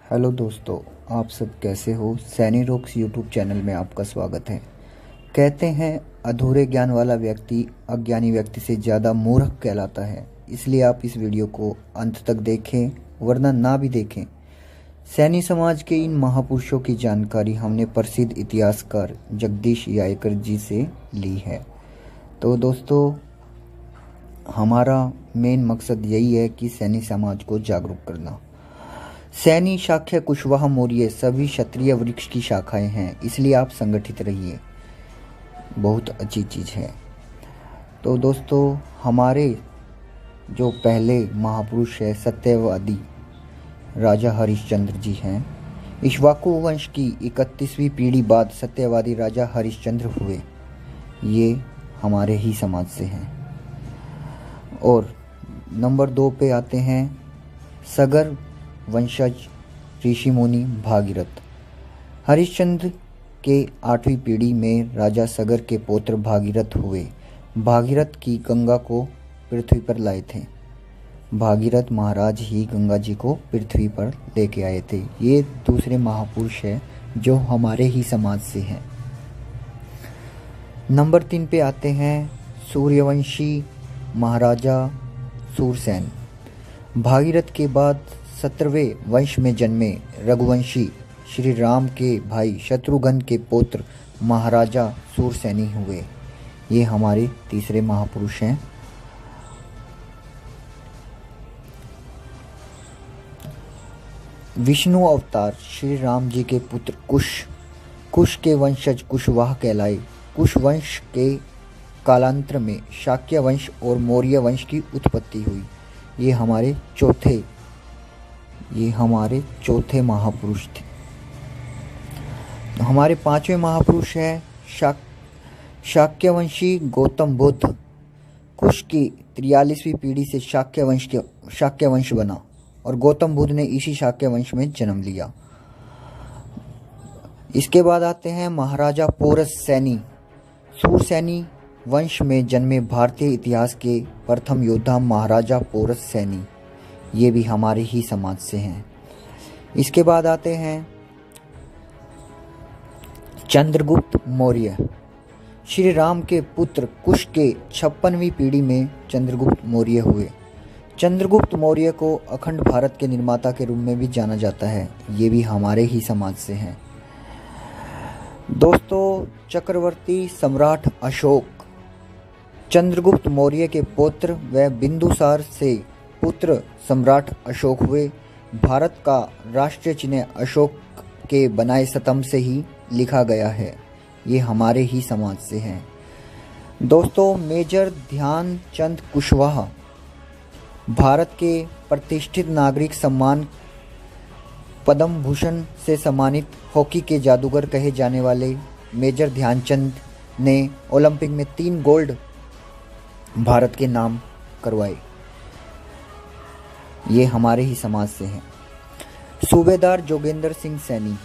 Hello दोस्तों, आप सब कैसे हो। सैनी रॉक्स यूट्यूब चैनल में आपका स्वागत है। कहते हैं अधूरे ज्ञान वाला व्यक्ति अज्ञानी व्यक्ति से ज़्यादा मूर्ख कहलाता है। इसलिए आप इस वीडियो को अंत तक देखें, वरना ना भी देखें। सैनी समाज के इन महापुरुषों की जानकारी हमने प्रसिद्ध इतिहासकार जगदीश यायकर जी से ली है। तो दोस्तों, हमारा मेन मकसद यही है कि सैनी समाज को जागरूक करना। सैनी, शाक्य, कुशवाहा, मौर्य सभी क्षत्रिय वृक्ष की शाखाएं हैं, इसलिए आप संगठित रहिए। बहुत अच्छी चीज़ है। तो दोस्तों, हमारे जो पहले महापुरुष है सत्यवादी राजा हरिश्चंद्र जी हैं। इक्ष्वाकु वंश की 31वीं पीढ़ी बाद सत्यवादी राजा हरिश्चंद्र हुए। ये हमारे ही समाज से हैं। और नंबर 2 पे आते हैं सगर वंशज ऋषि मुनि भागीरथ। हरिश्चंद्र के 8वीं पीढ़ी में राजा सगर के पुत्र भागीरथ हुए। भागीरथ की गंगा को पृथ्वी पर लाए थे। भागीरथ महाराज ही गंगा जी को पृथ्वी पर लेके आए थे। ये दूसरे महापुरुष हैं जो हमारे ही समाज से हैं। नंबर 3 पे आते हैं सूर्यवंशी महाराजा सूरसेन। भागीरथ के बाद 17वें वंश में जन्मे रघुवंशी श्री राम के भाई शत्रुघ्न के पुत्र महाराजा सूरसेनी हुए। ये हमारे तीसरे महापुरुष हैं। विष्णु अवतार श्री राम जी के पुत्र कुश के वंशज कुशवाहा कहलाए। कुश वंश के कालांतर में शाक्य वंश और मौर्य वंश की उत्पत्ति हुई। ये हमारे चौथे महापुरुष थे। हमारे 5वें महापुरुष हैं शाक्यवंशी गौतम बुद्ध। कुश की 43वीं पीढ़ी से शाक्य वंश बना और गौतम बुद्ध ने इसी शाक्य वंश में जन्म लिया। इसके बाद आते हैं महाराजा पोरस सैनी। सूरसैनी वंश में जन्मे भारतीय इतिहास के प्रथम योद्धा महाराजा पोरस सैनी। ये भी हमारे ही समाज से हैं। इसके बाद आते हैं चंद्रगुप्त मौर्य। श्री राम के पुत्र कुश के 56वीं पीढ़ी में चंद्रगुप्त मौर्य हुए। चंद्रगुप्त मौर्य को अखंड भारत के निर्माता के रूप में भी जाना जाता है। ये भी हमारे ही समाज से हैं। दोस्तों, चक्रवर्ती सम्राट अशोक चंद्रगुप्त मौर्य के पुत्र व बिंदुसार से पुत्र सम्राट अशोक हुए। भारत का राष्ट्रीय चिन्ह अशोक के बनाए स्तंभ से ही लिखा गया है। ये हमारे ही समाज से हैं। दोस्तों, मेजर ध्यानचंद कुशवाहा भारत के प्रतिष्ठित नागरिक सम्मान पद्म भूषण से सम्मानित हॉकी के जादूगर कहे जाने वाले मेजर ध्यानचंद ने ओलंपिक में 3 गोल्ड भारत के नाम करवाए। ये हमारे ही समाज से हैं। सूबेदार जोगेंद्र सिंह सैनी।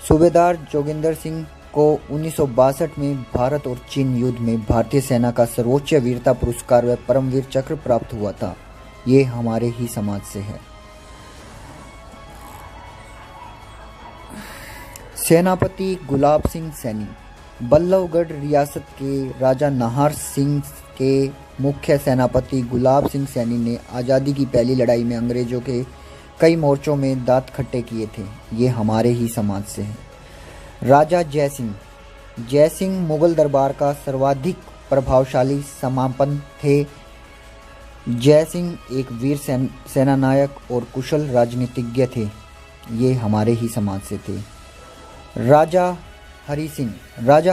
सूबेदार जोगेंद्र सिंह को 1962 में भारत और चीन युद्ध में भारतीय सेना का सर्वोच्च वीरता पुरस्कार व परमवीर चक्र प्राप्त हुआ था। ये हमारे ही समाज से है। सेनापति गुलाब सिंह सैनी बल्लभगढ़ रियासत के राजा नाहर सिंह के मुख्य सेनापति गुलाब सिंह सैनी ने आज़ादी की पहली लड़ाई में अंग्रेजों के कई मोर्चों में दांत खट्टे किए थे। ये हमारे ही समाज से हैं। राजा जयसिंह मुगल दरबार का सर्वाधिक प्रभावशाली समापन थे। जयसिंह एक वीर सेनानायक और कुशल राजनीतिज्ञ थे। ये हमारे ही समाज से थे। राजा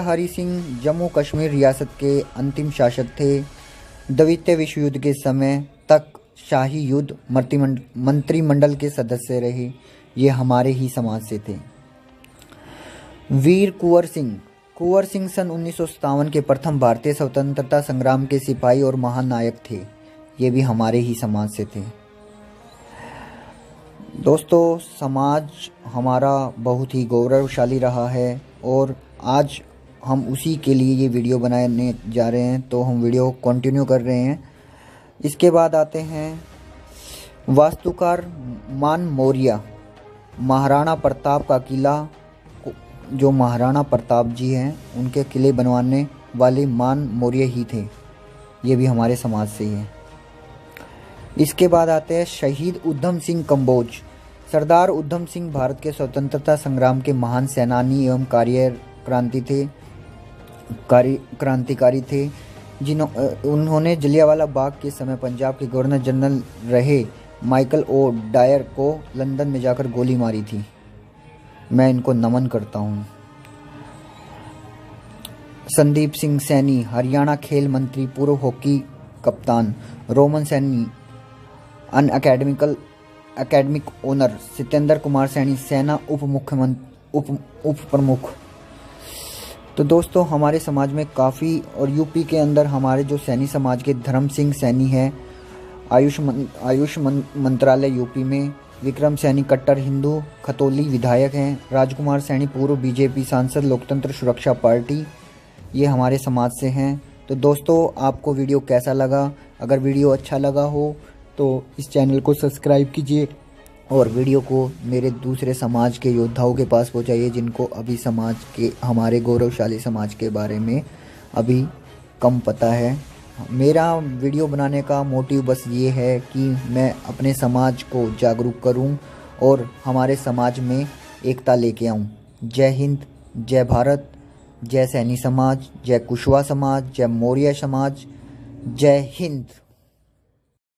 हरि सिंह जम्मू कश्मीर रियासत के अंतिम शासक थे। द्वितीय विश्व युद्ध के समय तक शाही युद्ध मंत्रिमंडल के सदस्य रहे। ये हमारे ही समाज से थे। वीर कुंवर सिंह सन 1957 के प्रथम भारतीय स्वतंत्रता संग्राम के सिपाही और महानायक थे। ये भी हमारे ही समाज से थे। दोस्तों, समाज हमारा बहुत ही गौरवशाली रहा है और आज हम उसी के लिए ये वीडियो बनाने जा रहे हैं। तो हम वीडियो कंटिन्यू कर रहे हैं। इसके बाद आते हैं वास्तुकार मान मौर्य। महाराणा प्रताप का किला, जो महाराणा प्रताप जी हैं उनके किले बनवाने वाले मान मौर्य ही थे। ये भी हमारे समाज से ही है। इसके बाद आते हैं शहीद उधम सिंह कंबोज। सरदार उधम सिंह भारत के स्वतंत्रता संग्राम के महान सेनानी एवं क्रांतिकारी थे। उन्होंने जलियांवाला बाग के समय पंजाब के गवर्नर जनरल रहे माइकल ओ डायर को लंदन में जाकर गोली मारी थी। मैं इनको नमन करता हूँ। संदीप सिंह सैनी, हरियाणा खेल मंत्री, पूर्व हॉकी कप्तान। रोमन सैनी, अन एकेडमिक ओनर। सत्येंद्र कुमार सैनी, सेना उप प्रमुख। तो दोस्तों, हमारे समाज में काफ़ी, और यूपी के अंदर हमारे जो सैनी समाज के धर्म सिंह सैनी है, आयुष मंत्रालय यूपी में। विक्रम सैनी कट्टर हिंदू, खतौली विधायक हैं। राजकुमार सैनी पूर्व बीजेपी सांसद, लोकतंत्र सुरक्षा पार्टी। ये हमारे समाज से हैं। तो दोस्तों, आपको वीडियो कैसा लगा? अगर वीडियो अच्छा लगा हो तो इस चैनल को सब्सक्राइब कीजिए और वीडियो को मेरे दूसरे समाज के योद्धाओं के पास पहुंचाइए, जिनको अभी समाज के, हमारे गौरवशाली समाज के बारे में अभी कम पता है। मेरा वीडियो बनाने का मोटिव बस ये है कि मैं अपने समाज को जागरूक करूं और हमारे समाज में एकता लेके आऊं। जय हिंद, जय भारत, जय सैनी समाज, जय कुशवाहा समाज, जय मौर्य समाज, जय हिंद।